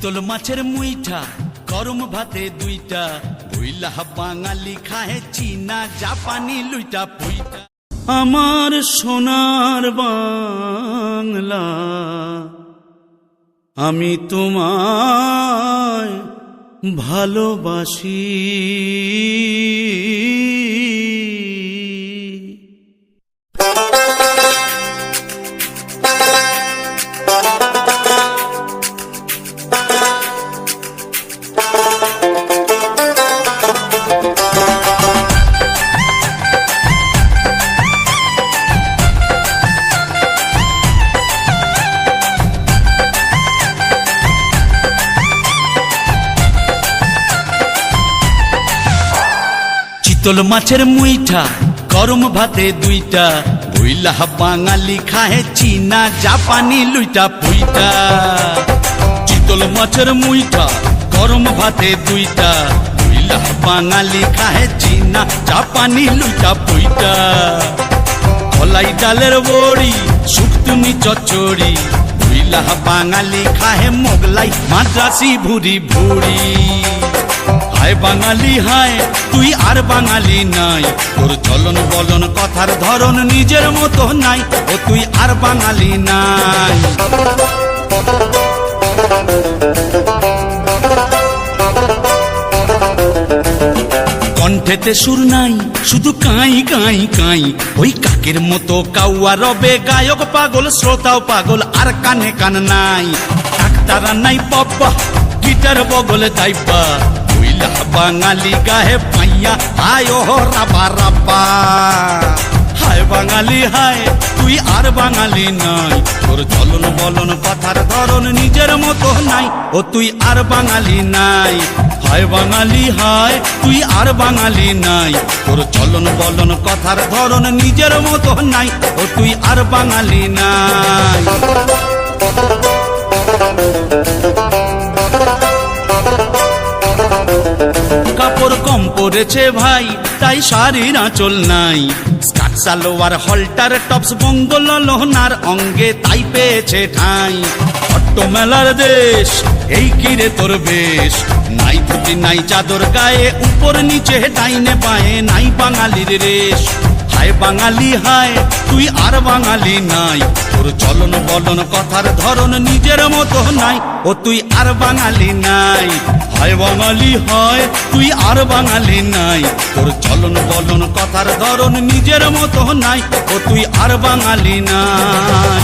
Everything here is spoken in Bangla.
চিতল মাছের মুইঠা গরম ভাতে দুইটা বইলা বাঙালি খায় চীনা জাপানি লুইটা পুইটা। আমার সোনার বাংলা আমি তোমায় ভালোবাসি। চিতল মাছের মুইঠা গরম ভাতে দুইটা বইলা বাঙালি খায় চীনা জাপানি লুইটা পুইটা। চিতল মাছের মুইঠা গরম ভাতে দুইটা বইলা বাঙালি খায় চীনা জাপানি লুইটা পুইটা। কলাই ডালের বড়ি শুকতুনি চচ্চড়ি বইলা বাঙালি খায় মোগলাই মাদ্রাসি ভুরি ভুরি। হায় বাঙালি হায় তুই আর বাঙালি নাই, তোর চলন বলন কথার ধরন নিজের মতো নাই, ও তুই আর বাঙালি নাই। কণ্ঠেতে সুর নাই শুধু কাই কাই কাই, ওই কাকের মতো কাউয়া রবে গায়ক পাগল শ্রোতাও পাগল আর কানে কান নাই। ডাক্তারা নাই বাবা গিটার বগল দাইবা বাঙালি গাহে পাইয়া হায় ও রাবা রাবা। হায় বাঙালি হায় তুই আর বাঙালি নাই, তোর চলন বলন কথার ধরন নিজের মতো নাই, ও তুই আর বাঙালি নাই। হায় বাঙালি হায় তুই আর বাঙালি নাই, তোর চলন বলন কথার ধরন নিজের মতো নাই, ও তুই আর বাঙালি নাই। কাপড় কম পরেছে ভাই তাই শাড়ির আঁচল নাই, স্কার্ট সালোয়ার হলটার টপস বঙ্গল লোহনার অঙ্গে তাই পেয়েছে ঠাঁই। অট্ট মেলার দেশ এই কিরে তোর বেশ, নাই ধুতি নাই চাদর গায়ে উপর নিচে ডাইনে পায়ে নাই বাঙালির রেশ। হায় বাঙালি হায় তুই আর বাঙালি নাই, তোর চলন বলন কথার ধরন নিজের মতো নাই, ও তুই আর বাঙালি নাই। হায় বাঙালি হয় তুই আর বাঙালি নাই, তোর চলন বলন কথার ধরন নিজের মতো নাই, ও তুই আর বাঙালি নাই।